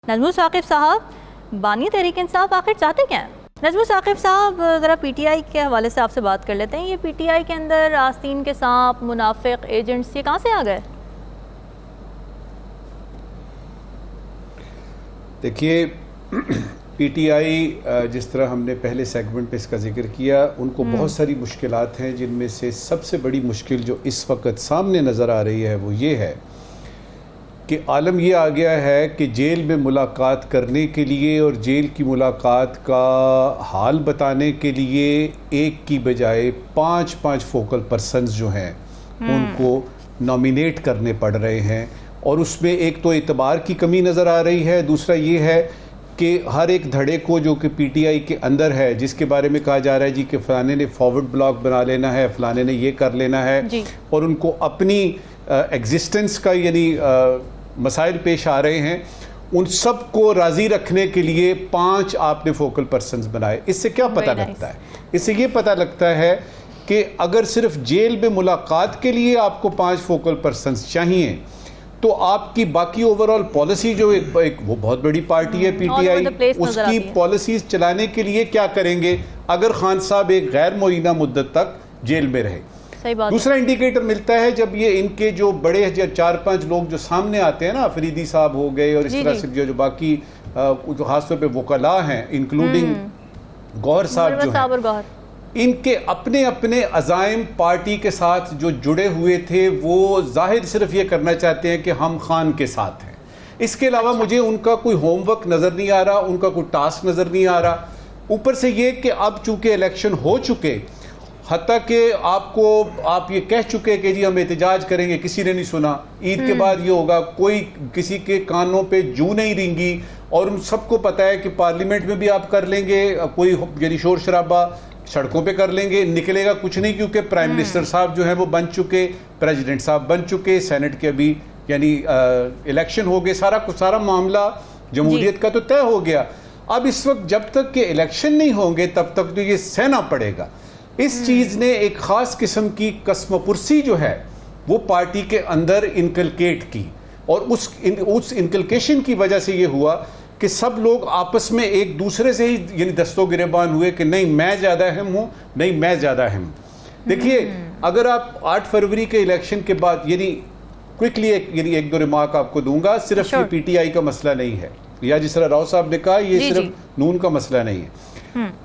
नजमुल साकिब साहब, बानी तहरीक इंसाफ आखिर चाहते क्या हैं? नजमुल साकिब साहब, ज़रा पीटीआई के हवाले से आपसे बात कर लेते हैं। ये पीटीआई के अंदर आस्तीन के सांप, मुनाफिक, एजेंट्स, ये कहाँ से आ गए? देखिए, पीटीआई जिस तरह हमने पहले सेगमेंट पे इसका जिक्र किया, उनको बहुत सारी मुश्किलात हैं, जिनमें से सबसे बड़ी मुश्किल जो इस वक्त सामने नज़र आ रही है वो ये है कि आलम ये आ गया है कि जेल में मुलाकात करने के लिए और जेल की मुलाकात का हाल बताने के लिए एक की बजाय 5-5 फोकल पर्सन्स जो हैं उनको नॉमिनेट करने पड़ रहे हैं। और उसमें एक तो एतबार की कमी नज़र आ रही है, दूसरा ये है कि हर एक धड़े को जो कि पीटीआई के अंदर है, जिसके बारे में कहा जा रहा है जी कि फ़लाने ने फॉरवर्ड ब्लॉक बना लेना है, फ़लाने ने ये कर लेना है, और उनको अपनी एग्जिस्टेंस का यानी मसाइल पेश आ रहे हैं, उन सब को राज़ी रखने के लिए 5 आपने फोकल पर्सन्स बनाए। इससे क्या पता लगता है? इससे ये पता लगता है कि अगर सिर्फ जेल में मुलाकात के लिए आपको 5 फोकल पर्सन्स चाहिए तो आपकी बाकी ओवरऑल पॉलिसी जो एक वो बहुत बड़ी पार्टी है पीटीआई, उसकी पॉलिसीज चलाने के लिए क्या करेंगे अगर खान साहब एक गैर मुअय्यना मुद्दत तक जेल में रहे। सही बात। दूसरा इंडिकेटर मिलता है जब ये इनके जो बड़े 4-5 लोग जो सामने आते हैं ना, अफरीदी साहब हो गए और इस तरह से जो बाकी जो खासतौर पे वकला हैं इंक्लूडिंग गौहर साहब जो हैं, इनके अपने अपने अज़ाइम पार्टी के साथ जो जुड़े हुए थे वो जाहिर सिर्फ ये करना चाहते हैं कि हम खान के साथ हैं। इसके अलावा मुझे उनका कोई होमवर्क नज़र नहीं आ रहा, उनका कोई टास्क नज़र नहीं आ रहा। ऊपर से ये कि अब चूंकि इलेक्शन हो चुके, हत्ता कि आप ये कह चुके कि जी हम एहतजाज करेंगे, किसी ने नहीं सुना। ईद के बाद ये होगा, कोई किसी के कानों पे जू नहीं रेंगी, और उन सबको पता है कि पार्लियामेंट में भी आप कर लेंगे कोई यानी शोर शराबा, सड़कों पे कर लेंगे, निकलेगा कुछ नहीं, क्योंकि प्राइम मिनिस्टर साहब जो हैं वो बन चुके, प्रेसिडेंट साहब बन चुके, सेनेट के अभी यानी इलेक्शन हो गए, सारा मामला जमहूरियत का तो तय हो गया। अब इस वक्त जब तक के इलेक्शन नहीं होंगे तब तक तो ये सहना पड़ेगा। इस चीज़ ने एक ख़ास किस्म की कसमपुरसी जो है वो पार्टी के अंदर इनकलकेट की, और उस इनकलकेशन की वजह से ये हुआ कि सब लोग आपस में एक दूसरे से ही यानी दस्तों गिरेबान हुए कि नहीं मैं ज़्यादा अहम हूँ, नहीं मैं ज़्यादा अहम। देखिए, अगर आप 8 फरवरी के इलेक्शन के बाद यानी क्विकली एक दो रिमार्क आपको दूंगा, सिर्फ ये पीटीआई का मसला नहीं है, या जिस तरह राव साहब ने कहा ये सिर्फ नून का मसला नहीं है।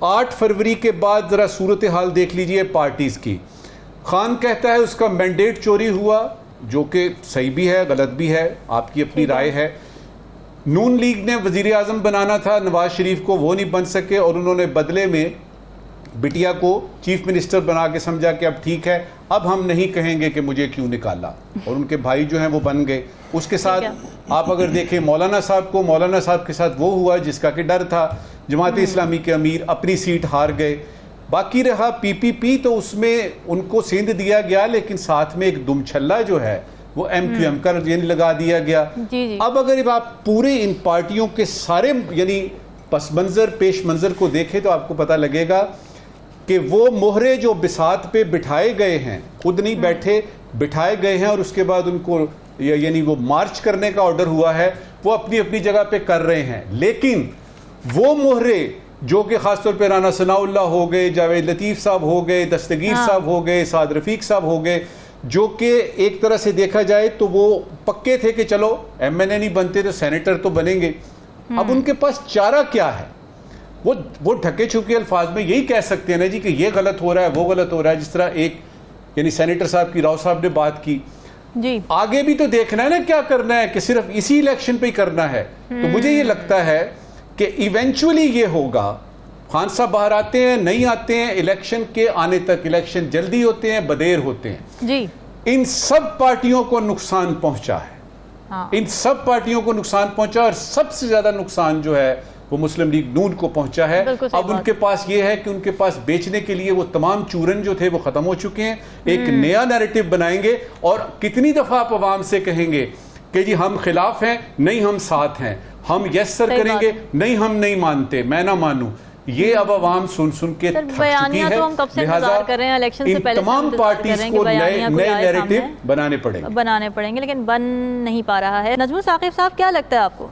8 फरवरी के बाद जरा सूरत हाल देख लीजिए पार्टीज की। खान कहता है उसका मैंडेट चोरी हुआ, जो कि सही भी है गलत भी है, आपकी अपनी राय है। नून लीग ने वजीर आजम बनाना था नवाज शरीफ को, वो नहीं बन सके, और उन्होंने बदले में बिटिया को चीफ मिनिस्टर बना के समझा कि अब ठीक है, अब हम नहीं कहेंगे कि मुझे क्यों निकाला, और उनके भाई जो हैं वो बन गए। उसके साथ आप अगर देखें मौलाना साहब के साथ वो हुआ जिसका कि डर था, जमात इस्लामी के अमीर अपनी सीट हार गए। बाकी रहा पीपीपी, तो उसमें उनको सिंध दिया गया, लेकिन साथ में एक दुमछल्ला जो है वो MQM का लगा दिया गया। अब अगर आप पूरे इन पार्टियों के सारे यानी पस मंजर पेश मंजर को देखें तो आपको पता लगेगा कि वो मोहरे जो बिसात पे बिठाए गए हैं, खुद नहीं बैठे, बिठाए गए हैं, और उसके बाद उनको यानी वो मार्च करने का ऑर्डर हुआ है, वो अपनी अपनी जगह पे कर रहे हैं। लेकिन वो मोहरे जो कि खासतौर पे राना सनाउल्लाह हो गए, जावेद लतीफ़ साहब हो गए, दस्तगीर साहब हो गए, साद रफीक साहब हो गए, जो कि एक तरह से देखा जाए तो वो पक्के थे कि चलो MNA नहीं बनते तो सेनेटर तो बनेंगे। अब उनके पास चारा क्या है? वो ढके छुपके अल्फाज में यही कह सकते हैं ना जी कि ये गलत हो रहा है, वो गलत हो रहा है, जिस तरह एक यानी सेनेटर साहब की राव साहब ने बात की जी। आगे भी तो देखना है ना क्या करना है, कि सिर्फ इसी इलेक्शन पे ही करना है। तो मुझे ये लगता है कि इवेंचुअली ये होगा, खान साहब बाहर आते हैं नहीं आते हैं, इलेक्शन के आने तक, इलेक्शन जल्दी होते हैं बदेर होते हैं जी, इन सब पार्टियों को नुकसान पहुंचा है। इन सब पार्टियों को नुकसान पहुंचा, और सबसे ज्यादा नुकसान जो है वो मुस्लिम लीग नून को पहुंचा है। अब उनके पास ये है कि उनके पास बेचने के लिए वो तमाम चूरन जो थे वो खत्म हो चुके हैं। एक नया नैरेटिव बनाएंगे, और कितनी दफा आप अवाम से कहेंगे कि जी हम खिलाफ हैं, नहीं हम साथ हैं, हम यस सर करेंगे, नहीं हम नहीं मानते, मैं ना मानूं। ये अब आवाम सुन के थक चुकी है। तो हम कब से इंतजार कर रहे हैं, इलेक्शन से पहले तमाम पार्टीज को नए नैरेटिव बनाने पड़ेंगे, लेकिन बन नहीं पा रहा है। नजमुल साकिब साहब, क्या लगता है आपको?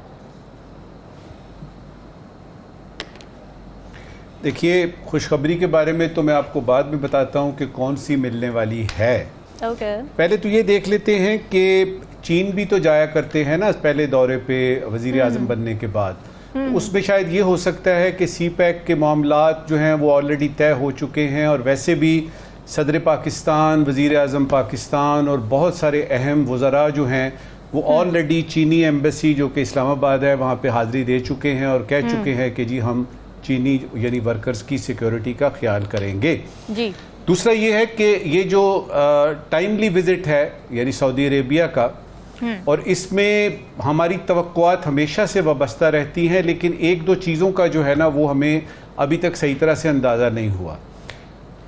देखिए, खुशखबरी के बारे में तो मैं आपको बाद में बताता हूँ कि कौन सी मिलने वाली है। पहले तो ये देख लेते हैं कि चीन भी तो जाया करते हैं ना पहले दौरे पे वजीर आजम बनने के बाद, तो उसमें शायद ये हो सकता है कि सी पैक के मामलात जो हैं वो ऑलरेडी तय हो चुके हैं, और वैसे भी सदर पाकिस्तान, वजीर आजम पाकिस्तान और बहुत सारे अहम वज़रा जो हैं वो ऑलरेडी चीनी एम्बेसी जो कि इस्लामाबाद है वहाँ पे हाज़िरी दे चुके हैं और कह चुके हैं कि जी हम चीनी यानी वर्कर्स की सिक्योरिटी का ख्याल करेंगे जी। दूसरा ये है कि ये जो टाइमली विजिट है यानी सऊदी अरेबिया का, और इसमें हमारी तवक्कुआत हमेशा से वाबस्ता रहती हैं, लेकिन एक दो चीज़ों का जो है ना वो हमें अभी तक सही तरह से अंदाज़ा नहीं हुआ।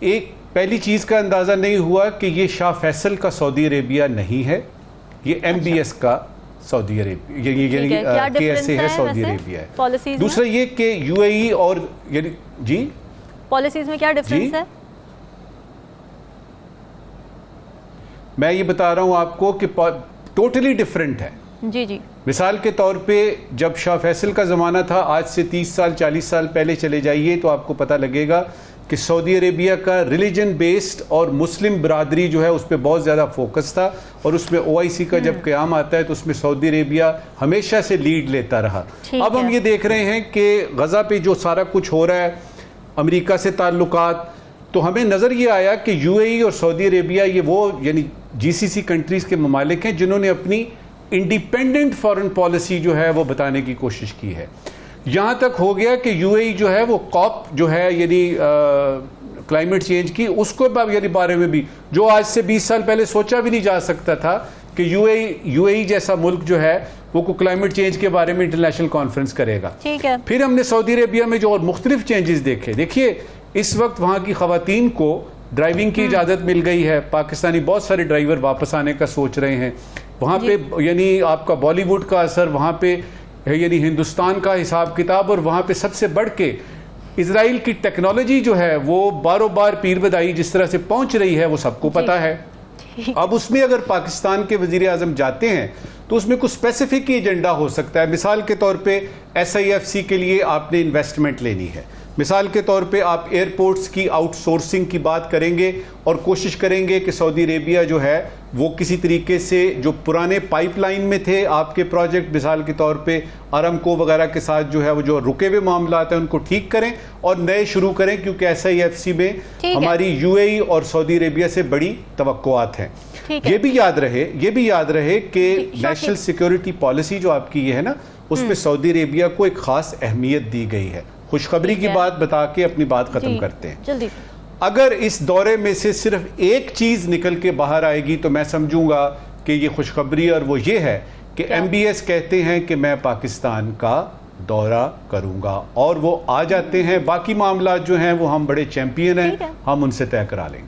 एक पहली चीज़ का अंदाज़ा नहीं हुआ कि ये शाह फैसल का सऊदी अरेबिया नहीं है, ये MBS का सऊदी अरेबिया KSA है, सऊदी अरेबिया है। दूसरा ये कि UAE और यानी जी पॉलिसीज में क्या डिफरेंस है? मैं ये बता रहा हूँ आपको कि टोटली डिफरेंट है जी जी। मिसाल के तौर पे जब शाह फैसल का ज़माना था, आज से 30 साल 40 साल पहले चले जाइए तो आपको पता लगेगा कि सऊदी अरेबिया का रिलीजन बेस्ड और मुस्लिम बरादरी जो है उस पर बहुत ज़्यादा फोकस था, और उसमें OIC का जब क़याम आता है तो उसमें सऊदी अरेबिया हमेशा से लीड लेता रहा। अब हम ये देख रहे हैं कि गज़ा पे जो सारा कुछ हो रहा है, अमेरिका से ताल्लुकात, तो हमें नज़र ये आया कि UAE और सऊदी अरेबिया ये वो यानी GCC कंट्रीज़ के ममालिक हैं जिन्होंने अपनी इंडिपेंडेंट फॉरेन पॉलिसी जो है वो बताने की कोशिश की है। यहाँ तक हो गया कि UAE जो है वो कॉप जो है यानी क्लाइमेट चेंज की उसको यानी बारे में भी जो आज से 20 साल पहले सोचा भी नहीं जा सकता था कि UAE जैसा मुल्क जो है वो को क्लाइमेट चेंज के बारे में इंटरनेशनल कॉन्फ्रेंस करेगा। ठीक है। फिर हमने सऊदी अरेबिया में जो और मुख्तलिफ चेंजेस देखे, देखिए इस वक्त वहाँ की खवातीन को ड्राइविंग की इजाज़त मिल गई है, पाकिस्तानी बहुत सारे ड्राइवर वापस आने का सोच रहे हैं। वहाँ पे यानी आपका बॉलीवुड का असर वहाँ पे यानी हिंदुस्तान का हिसाब किताब, और वहाँ पे सबसे बढ़ के इजराइल की टेक्नोलॉजी जो है वो बारों बार पीर बदाई जिस तरह से पहुँच रही है वो सबको पता है। अब उसमें अगर पाकिस्तान के वजीर आजम जाते हैं तो उसमें कुछ स्पेसिफिक एजेंडा हो सकता है। मिसाल के तौर पे SIFC के लिए आपने इन्वेस्टमेंट लेनी है, मिसाल के तौर पे आप एयरपोर्ट्स की आउटसोर्सिंग की बात करेंगे और कोशिश करेंगे कि सऊदी अरेबिया जो है वो किसी तरीके से जो पुराने पाइपलाइन में थे आपके प्रोजेक्ट, मिसाल के तौर पे अरामको वगैरह के साथ जो है वो जो रुके हुए मामलात हैं उनको ठीक करें और नए शुरू करें, क्योंकि SIFC में हमारी UAE और सऊदी अरेबिया से बड़ी तवक्कुआत हैं। ये भी याद रहे कि नेशनल सिक्योरिटी पॉलिसी जो आपकी ये है ना उसमें सऊदी अरेबिया को एक खास अहमियत दी गई है। खुशखबरी की बात बता के अपनी बात खत्म करते हैं जल्दी। अगर इस दौरे में से सिर्फ एक चीज निकल के बाहर आएगी तो मैं समझूंगा कि ये खुशखबरी, और वो ये है कि MBS कहते हैं कि मैं पाकिस्तान का दौरा करूंगा, और वो आ जाते हैं। बाकी मामला जो हैं वो हम बड़े चैंपियन हैं, हम उनसे तय करा लेंगे।